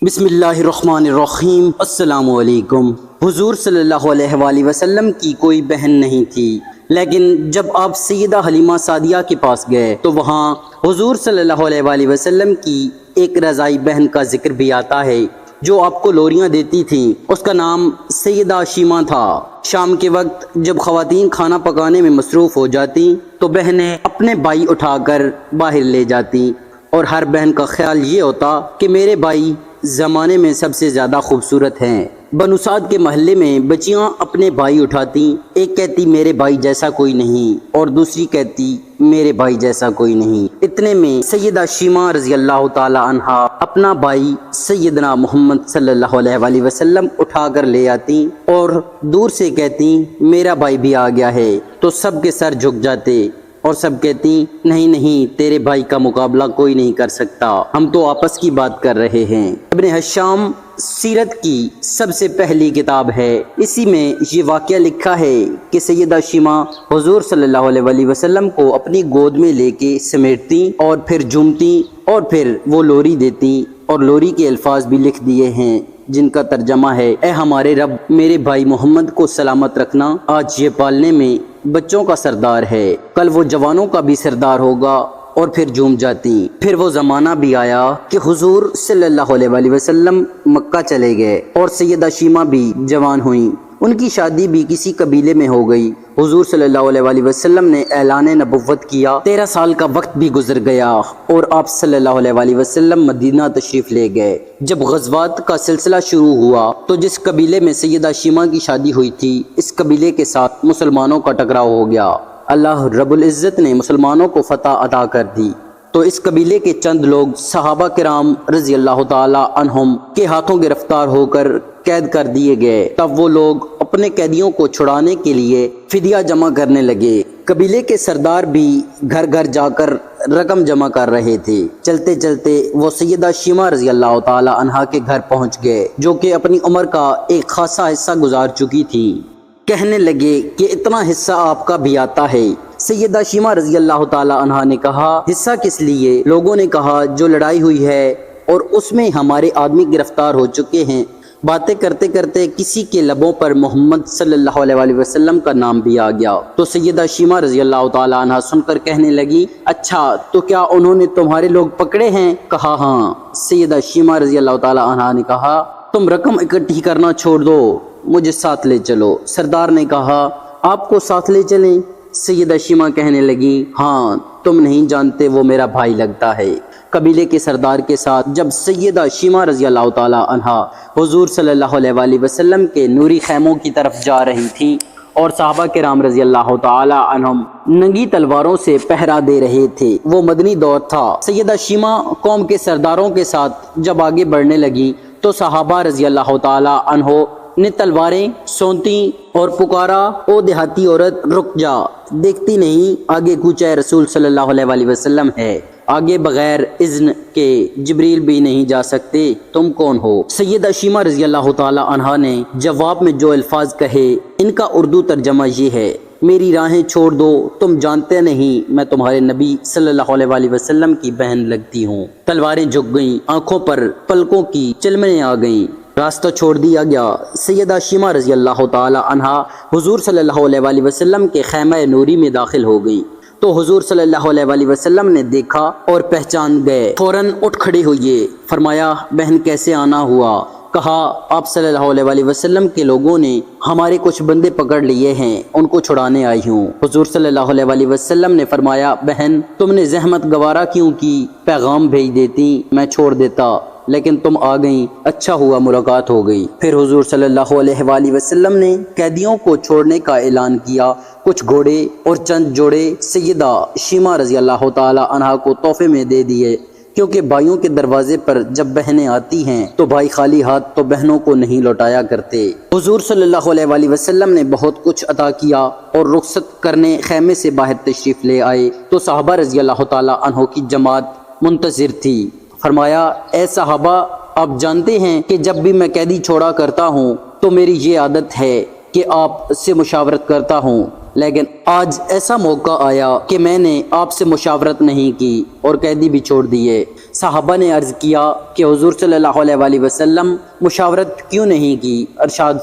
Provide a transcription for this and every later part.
بسم اللہ الرحمن الرحیم۔ السلام علیکم۔ حضور صلی اللہ علیہ وآلہ وسلم کی کوئی بہن نہیں تھی، لیکن جب آپ سیدہ حلیمہ سعدیہ کے پاس گئے تو وہاں حضور صلی اللہ علیہ وآلہ وسلم کی ایک رضائی بہن کا ذکر بھی آتا ہے جو آپ کو لوریاں دیتی تھیں۔ اس کا نام سیدہ شیمہ تھا۔ شام کے وقت جب خواتین کھانا پکانے میں مصروف ہو جاتی تو بہنیں اپنے بھائی اٹھا کر باہر لے جاتی، اور ہر بہن کا خیال یہ ہوتا کہ میرے بھائی زمانے میں سب سے زیادہ خوبصورت ہیں۔ بنو سعد کے محلے میں بچیاں اپنے بھائی اٹھاتی، ایک کہتی میرے بھائی جیسا کوئی نہیں اور دوسری کہتی میرے بھائی جیسا کوئی نہیں۔ اتنے میں سیدہ شیمہ رضی اللہ تعالی عنہا اپنا بھائی سیدنا محمد صلی اللہ علیہ وآلہ وسلم اٹھا کر لے آتی اور دور سے کہتی میرا بھائی بھی آ گیا ہے، تو سب کے سر جھک جاتے اور سب کہتی نہیں نہیں، تیرے بھائی کا مقابلہ کوئی نہیں کر سکتا، ہم تو آپس کی بات کر رہے ہیں۔ ابن حشام سیرت کی سب سے پہلی کتاب ہے، اسی میں یہ واقعہ لکھا ہے کہ سیدہ شیمہ حضور صلی اللہ علیہ وآلہ وسلم کو اپنی گود میں لے کے سمیٹتی اور پھر جھومتی اور پھر وہ لوری دیتی، اور لوری کے الفاظ بھی لکھ دیے ہیں جن کا ترجمہ ہے اے ہمارے رب، میرے بھائی محمد کو سلامت رکھنا، آج یہ پالنے میں بچوں کا سردار ہے، کل وہ جوانوں کا بھی سردار ہوگا، اور پھر جھوم جاتی۔ پھر وہ زمانہ بھی آیا کہ حضور صلی اللہ علیہ وآلہ وسلم مکہ چلے گئے اور سیدہ شیمہ بھی جوان ہوئیں، ان کی شادی بھی کسی قبیلے میں ہو گئی۔ حضور صلی اللہ علیہ وآلہ وسلم نے اعلان نبوت کیا، 13 سال کا وقت بھی گزر گیا اور آپ صلی اللہ علیہ وآلہ وسلم مدینہ تشریف لے گئے۔ جب غزوات کا سلسلہ شروع ہوا تو جس قبیلے میں سیدہ شیمہ کی شادی ہوئی تھی، اس قبیلے کے ساتھ مسلمانوں کا ٹکراؤ ہو گیا۔ اللہ رب العزت نے مسلمانوں کو فتح عطا کر دی، تو اس قبیلے کے چند لوگ صحابہ کرام رضی اللہ تعالی عنہم کے ہاتھوں گرفتار ہو کر قید کر دیے گئے۔ تب وہ لوگ اپنے قیدیوں کو چھڑانے کے لیے فدیہ جمع کرنے لگے۔ قبیلے کے سردار بھی گھر گھر جا کر رقم جمع کر رہے تھے۔ چلتے چلتے وہ سیدہ شیمہ رضی اللہ تعالی عنہا کے گھر پہنچ گئے، جو کہ اپنی عمر کا ایک خاصا حصہ گزار چکی تھی۔ کہنے لگے کہ اتنا حصہ آپ کا بھی آتا ہے؟ سیدہ شیمہ رضی اللہ تعالی عنہا نے کہا حصہ کس لیے؟ لوگوں نے کہا جو لڑائی ہوئی ہے اور اس میں ہمارے آدمی گرفتار ہو چکے ہیں۔ باتیں کرتے کرتے کسی کے لبوں پر محمد صلی اللہ علیہ وآلہ وسلم کا نام بھی آ گیا، تو سیدہ شیمہ رضی اللہ تعالی عنہا سن کر کہنے لگی اچھا تو کیا انہوں نے تمہارے لوگ پکڑے ہیں؟ کہا ہاں۔ سیدہ شیمہ رضی اللہ تعالی عنہا نے کہا تم رقم اکٹھی کرنا چھوڑ دو، مجھے ساتھ لے چلو۔ سردار نے کہا آپ کو ساتھ لے چلیں؟ سیدہ شیمہ کہنے لگی ہاں، تم نہیں جانتے وہ میرا بھائی لگتا ہے۔ قبیلے کے سردار کے ساتھ جب سیدہ شیمہ رضی اللہ تعالی عنہا حضور صلی اللہ علیہ وآلہ وسلم کے نوری خیموں کی طرف جا رہی تھی اور صحابہ کرام رضی اللہ تعالی عنہم ننگی تلواروں سے پہرا دے رہے تھے، وہ مدنی دور تھا۔ سیدہ شیمہ قوم کے سرداروں کے ساتھ جب آگے بڑھنے لگی تو صحابہ رضی اللہ تعالی عنہ نے تلواریں سونتی اور پکارا او دیہاتی عورت رک جا، دیکھتی نہیں آگے کوچہ رسول صلی اللہ علیہ وآلہ وسلم ہے، آگے بغیر اذن کے جبریل بھی نہیں جا سکتے، تم کون ہو؟ سیدہ شیمہ رضی اللہ تعالی عنہا نے جواب میں جو الفاظ کہے ان کا اردو ترجمہ یہ ہے میری راہیں چھوڑ دو، تم جانتے نہیں میں تمہارے نبی صلی اللہ علیہ وآلہ وسلم کی بہن لگتی ہوں۔ تلواریں جھک گئیں، آنکھوں پر پلکوں کی چلمنیں آ گئیں، راستہ چھوڑ دیا گیا۔ سیدہ شیمہ رضی اللہ تعالی عنہا حضور صلی اللہ علیہ وآلہ وسلم کے خیمہ نوری میں داخل ہو گئی تو حضور صلی اللہ علیہ وآلہ وسلم نے دیکھا اور پہچان گئے، فوراً اٹھ کھڑے ہوئے، فرمایا بہن کیسے آنا ہوا؟ کہا آپ صلی اللہ علیہ وآلہ وسلم کے لوگوں نے ہمارے کچھ بندے پکڑ لیے ہیں، ان کو چھڑانے آئی ہوں۔ حضور صلی اللہ علیہ وآلہ وسلم نے فرمایا بہن تم نے زحمت گوارا کیوں کی؟ پیغام بھیج دیتی، میں چھوڑ دیتا، لیکن تم آ گئیں، اچھا ہوا ملاقات ہو گئی۔ پھر حضور صلی اللہ علیہ وآلہ وسلم نے قیدیوں کو چھوڑنے کا اعلان کیا، کچھ گھوڑے اور چند جوڑے سیدہ شیمہ رضی اللہ تعالی عنہا کو تحفے میں دے دیے، کیونکہ بھائیوں کے دروازے پر جب بہنیں آتی ہیں تو بھائی خالی ہاتھ تو بہنوں کو نہیں لوٹایا کرتے۔ حضور صلی اللہ علیہ وآلہ وسلم نے بہت کچھ عطا کیا اور رخصت کرنے خیمے سے باہر تشریف لے آئے تو صحابہ رضی اللہ تعالی عنہ کی جماعت منتظر تھی۔ فرمایا اے صحابہ آپ جانتے ہیں کہ جب بھی میں قیدی چھوڑا کرتا ہوں تو میری یہ عادت ہے کہ آپ سے مشاورت کرتا ہوں، لیکن آج ایسا موقع آیا کہ میں نے آپ سے مشاورت نہیں کی اور قیدی بھی چھوڑ دیے۔ صحابہ نے عرض کیا کہ حضور صلی اللہ علیہ وسلم مشاورت کیوں نہیں کی؟ ارشاد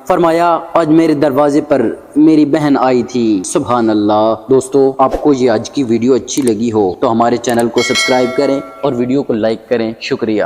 فرمایا آج میرے دروازے پر میری بہن آئی تھی۔ سبحان اللہ۔ دوستو، آپ کو یہ آج کی ویڈیو اچھی لگی ہو تو ہمارے چینل کو سبسکرائب کریں اور ویڈیو کو لائک کریں۔ شکریہ۔